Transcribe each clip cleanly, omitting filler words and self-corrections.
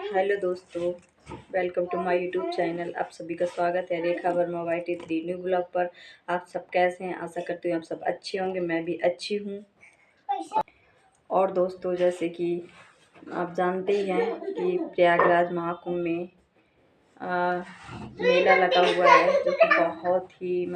Hello दोस्तों, welcome to my YouTube channel. आप सभी का स्वागत है रेखा वर्मा YT3 न्यू ब्लॉग पर। आप सब कैसे हैं? आशा करती हूँ आप सब अच्छे होंगे। मैं भी अच्छी हूँ। और दोस्तों, जैसे कि आप जानते ही हैं कि प्रयागराज महाकुंभ में मेला लगा हुआ है, जो कि बहुत ही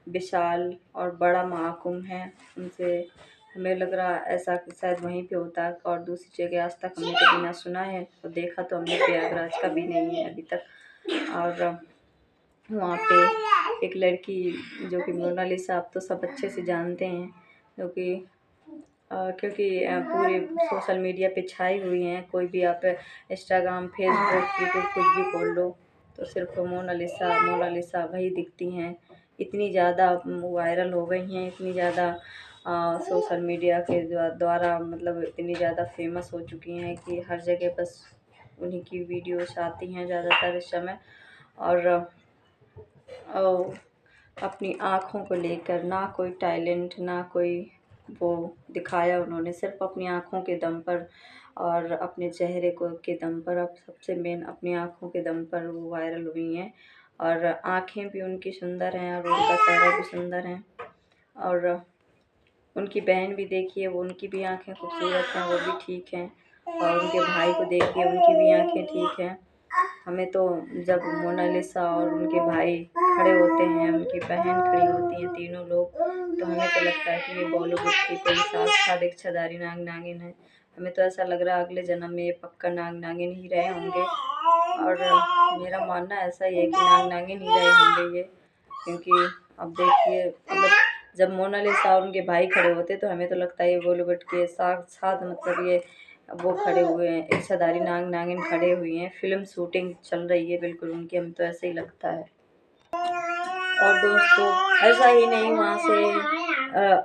विशाल और बड़ा महाकुंभ है। उनसे हमें लग रहा ऐसा कि शायद वहीं पे होता है, और दूसरी जगह आज तक हमने कभी ना सुना है और देखा तो हमने प्रयागराज का भी नहीं है अभी तक। और वहाँ पे एक लड़की जो कि मोनालिसा, आप तो सब अच्छे से जानते हैं, जो कि क्योंकि पूरे सोशल मीडिया पे छाई हुई हैं। कोई भी आप इंस्टाग्राम, फेसबुक, यूट्यूब कुछ भी खोल लो तो सिर्फ मोनालिसा मोनालिसा वही दिखती हैं। इतनी ज़्यादा वायरल हो गई हैं, इतनी ज़्यादा सोशल मीडिया के द्वारा इतनी ज़्यादा फेमस हो चुकी हैं कि हर जगह बस उन्हीं की वीडियोस आती हैं ज़्यादातर इस समय। और अपनी आँखों को लेकर ना कोई टैलेंट, ना कोई वो दिखाया उन्होंने, सिर्फ अपनी आँखों के दम पर और अपने चेहरे को के दम पर, अब सबसे मेन अपनी आँखों के दम पर वो वायरल हुई हैं। और आँखें भी उनकी सुंदर हैं और उनका चेहरा भी सुंदर है। और उनकी बहन भी देखिए, वो उनकी भी आँखें खूबसूरत हैं, वो भी ठीक हैं। और उनके भाई को देखिए, उनकी भी आँखें ठीक हैं। हमें तो जब मोनालिसा और उनके भाई खड़े होते हैं, उनकी बहन खड़ी होती हैं, तीनों लोग, तो हमें तो लगता है कि ये बॉलीवुड की कोई साक्षात इच्छाधारी नाग नागिन है। हमें तो ऐसा लग रहा है अगले जन्म में ये पक्का नाग नागिन ही रहे होंगे। और मेरा मानना ऐसा ही है कि नाग नागिन ही रहे होंगे ये, क्योंकि अब देखिए, जब मोनालिसा और उनके भाई खड़े होते तो हमें तो लगता है ये बॉलीवुड के साथ ये वो खड़े हुए हैं, इच्छाधारी नाग नागिन खड़े हुई हैं, फिल्म शूटिंग चल रही है बिल्कुल उनकी, हमें तो ऐसे ही लगता है। और दोस्तों, ऐसा ही नहीं, वहाँ से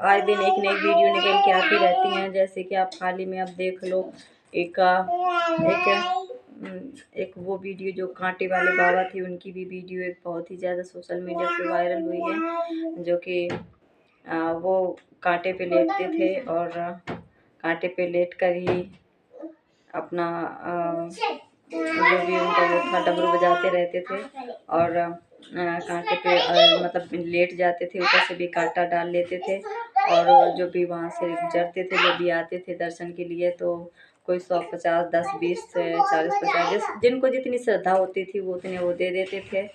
आए दिन एक नई वीडियो निकल के आती रहती हैं। जैसे कि आप हाल ही में आप देख लो, एक एक वो वीडियो जो कांटे वाले बाबा थी, उनकी भी वीडियो एक बहुत ही ज़्यादा सोशल मीडिया पे वायरल हुई है, जो कि वो कांटे पे लेटते थे और कांटे पे लेट कर ही अपना जो भी उनका वो था डमरू बजाते रहते थे। और कांटे पे लेट जाते थे, ऊपर से भी कांटा डाल लेते थे। और जो भी वहाँ से गुजरते थे, जो भी आते थे दर्शन के लिए, तो कोई 100-50, 10-20, 40-50, जिनको जितनी श्रद्धा होती थी वो उतने वो दे देते थे।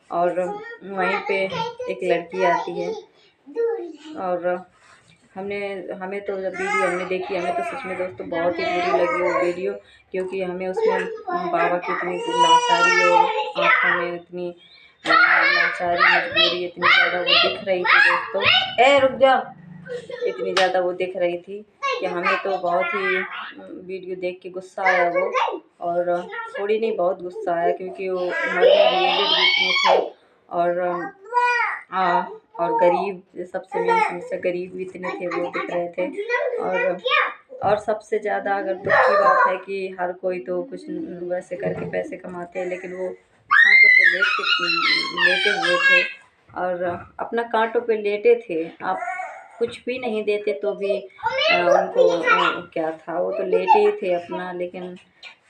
और वहीं पे एक लड़की आती है, और हमें तो जब वीडियो हमने देखी, हमें तो सच में दोस्तों बहुत ही बुरी लगी वो वीडियो, क्योंकि हमें उसमें बाबा की इतनी लाचारी और आँखों में इतनी लाचारी, मजबूरी इतनी ज़्यादा वो दिख रही थी दोस्तों। रुक जा। इतनी ज़्यादा वो दिख रही थी कि हमें तो बहुत ही वीडियो देख के गुस्सा आया वो, और थोड़ी नहीं बहुत गुस्सा आया, क्योंकि वो मरने रिलेटेड भी इतने थे। और गरीब, सबसे मेन समस्या गरीब भी इतने थे, वो दिख रहे थे। और सबसे ज़्यादा अगर दुख की बात है कि हर कोई तो कुछ वैसे करके पैसे कमाते हैं, लेकिन वो कांटों पे लेटे हुए थे और अपना कांटों पे लेटे थे। आप कुछ भी नहीं देते तो भी उनको क्या था, वो तो लेटे ही थे अपना। लेकिन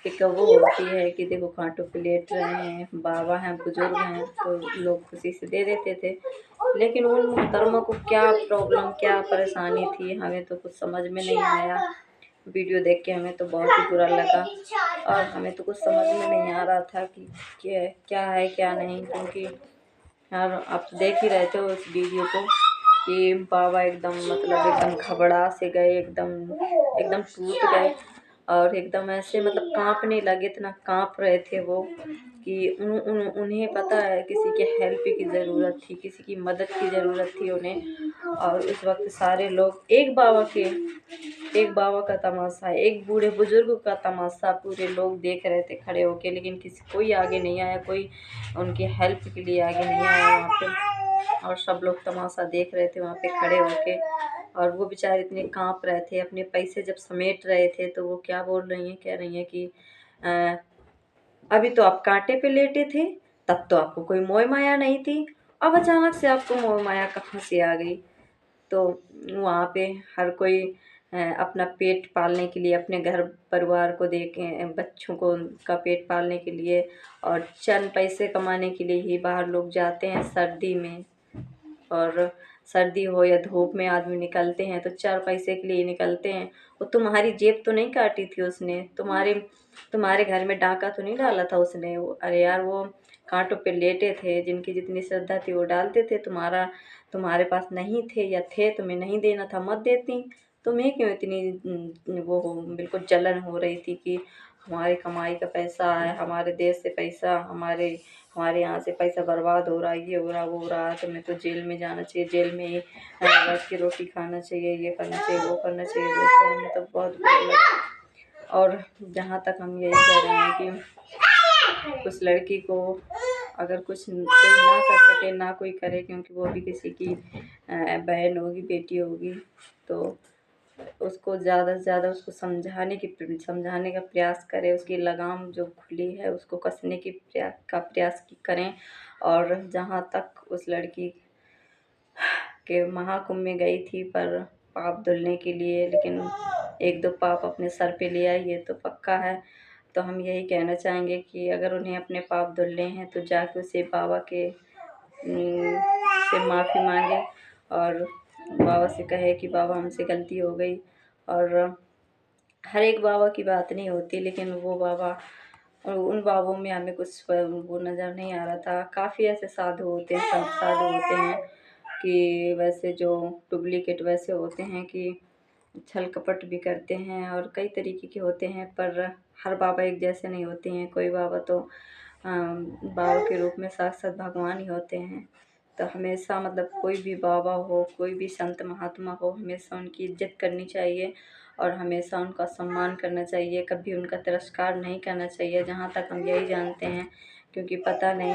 एक वो होती है कि देखो कांटों पे लेट रहे हैं, बाबा हैं, बुजुर्ग हैं, तो लोग खुशी से दे देते थे। लेकिन उन मुहतरमा को क्या प्रॉब्लम, क्या परेशानी थी, हमें तो कुछ समझ में नहीं आया। वीडियो देख के हमें तो बहुत ही बुरा लगा, और हमें तो कुछ समझ में नहीं आ रहा था कि क्या है क्या नहीं, क्योंकि यार आप देख ही रहे थे उस वीडियो को कि बाबा एकदम घबरा से गए, एकदम टूट गए, और एकदम ऐसे कांपने लगे, इतना कांप रहे थे वो कि उन्हें पता है किसी के हेल्प की ज़रूरत थी, किसी की मदद की ज़रूरत थी उन्हें। और उस वक्त सारे लोग एक बाबा का तमाशा, एक बूढ़े बुजुर्ग का तमाशा पूरे लोग देख रहे थे खड़े होके, लेकिन कोई आगे नहीं आया, कोई उनकी हेल्प के लिए आगे नहीं आया वहाँ पे। और सब लोग तमाशा देख रहे थे वहाँ पे खड़े होके, और वो बेचारे इतने कांप रहे थे। अपने पैसे जब समेट रहे थे तो वो क्या बोल रही हैं, कह रही हैं कि अभी तो आप कांटे पे लेटे थे, तब तो आपको कोई मोह माया नहीं थी, अब अचानक से आपको मोह माया कहाँ से आ गई। तो वहाँ पे हर कोई अपना पेट पालने के लिए, अपने घर परिवार को देखें, बच्चों को का पेट पालने के लिए और चंद पैसे कमाने के लिए ही बाहर लोग जाते हैं सर्दी में। और सर्दी हो या धूप में आदमी निकलते हैं तो 4 पैसे के लिए निकलते हैं। वो तुम्हारी जेब तो नहीं काटी थी उसने, तुम्हारे घर में डाका तो नहीं डाला था उसने। अरे यार, वो कांटों पे लेटे थे, जिनकी जितनी श्रद्धा थी वो डालते थे। तुम्हारे पास नहीं थे, या थे तुम्हें नहीं देना था मत देती। तुम्हें क्यों इतनी बिल्कुल जलन हो रही थी कि हमारी कमाई का पैसा है, हमारे देश से पैसा, हमारे यहाँ से पैसा बर्बाद हो रहा है, ये हो रहा वो हो रहा है, तुम्हें तो जेल में जाना चाहिए, जेल में ही बैठ के रोटी खाना चाहिए, ये करना चाहिए, वो करना चाहिए। दोस्तों, हमें तो बहुत बुरा लगा। और जहाँ तक हम यही कह रहे हैं कि उस लड़की को अगर कुछ कोई ना कर सके, ना कोई करे, क्योंकि वो भी किसी की बहन होगी, बेटी होगी, तो उसको ज़्यादा से ज़्यादा उसको समझाने का प्रयास करें। उसकी लगाम जो खुली है उसको कसने की प्रयास करें। और जहाँ तक उस लड़की के महाकुंभ में गई थी पर पाप धुलने के लिए, लेकिन 1-2 पाप अपने सर पे ले आई, ये तो पक्का है। तो हम यही कहना चाहेंगे कि अगर उन्हें अपने पाप धुलने हैं तो जाके उसे बाबा के से माफ़ी मांगे और बाबा से कहे कि बाबा हमसे गलती हो गई। और हर एक बाबा की बात नहीं होती, लेकिन वो बाबा और उन बाबों में हमें कुछ वो नज़र नहीं आ रहा था। काफ़ी ऐसे साधु होते हैं, संत साधु होते हैं कि वैसे जो डुप्लीकेट वैसे होते हैं कि छल कपट भी करते हैं और कई तरीके के होते हैं, पर हर बाबा एक जैसे नहीं होते हैं। कोई बाबा तो बाबा के रूप में साक्षात भगवान ही होते हैं। तो हमेशा मतलब कोई भी बाबा हो, कोई भी संत महात्मा हो, हमेशा उनकी इज्जत करनी चाहिए और हमेशा उनका सम्मान करना चाहिए, कभी उनका तिरस्कार नहीं करना चाहिए। जहाँ तक हम यही जानते हैं, क्योंकि पता नहीं,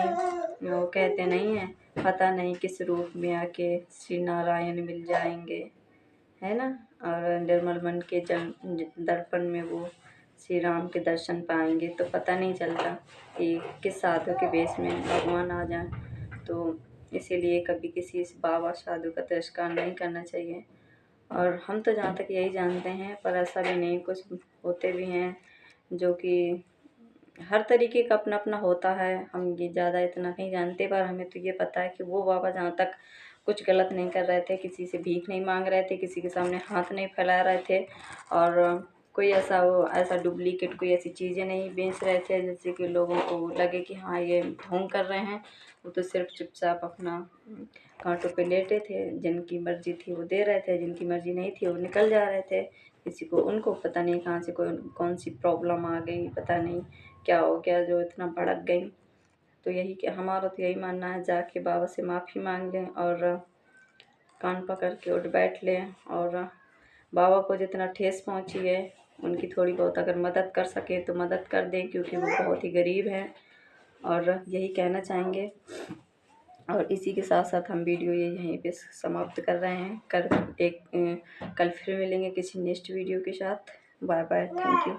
वो कहते नहीं हैं, पता नहीं किस रूप में आके श्री नारायण मिल जाएंगे, है ना। और निर्मल मन के दर्पण में वो श्री राम के दर्शन पाएंगे। तो पता नहीं चलता कि किस साधु के वेश में भगवान आ जाए। तो इसीलिए कभी किसी इस बाबा साधु का तिरस्कार नहीं करना चाहिए। और हम तो जहाँ तक यही जानते हैं, पर ऐसा भी नहीं, कुछ होते भी हैं जो कि हर तरीके का अपना अपना होता है। हम ये ज़्यादा इतना नहीं जानते, पर हमें तो ये पता है कि वो बाबा जहाँ तक कुछ गलत नहीं कर रहे थे, किसी से भीख नहीं मांग रहे थे, किसी के सामने हाथ नहीं फैला रहे थे और कोई ऐसा डुप्लीकेट कोई ऐसी चीज़ें नहीं बेच रहे थे जिससे कि लोगों को लगे कि हाँ ये ढोंग कर रहे हैं। वो तो सिर्फ चुपचाप अपना कांटों पे लेटे थे, जिनकी मर्जी थी वो दे रहे थे, जिनकी मर्जी नहीं थी वो निकल जा रहे थे। किसी को उनको पता नहीं कहाँ से कौन सी प्रॉब्लम आ गई, पता नहीं क्या हो गया जो इतना भड़क गई। तो यही कि हमारा तो यही मानना है, जाके बाबा से माफ़ी मांग लें और कान पकड़ के उठ बैठ लें और बाबा को जितना ठेस पहुंची है उनकी थोड़ी बहुत अगर मदद कर सके तो मदद कर दें, क्योंकि वो बहुत ही गरीब हैं। और यही कहना चाहेंगे। और इसी के साथ साथ हम वीडियो ये यहीं पे समाप्त कर रहे हैं। कल फिर मिलेंगे किसी नेक्स्ट वीडियो के साथ। Bye bye, thank you.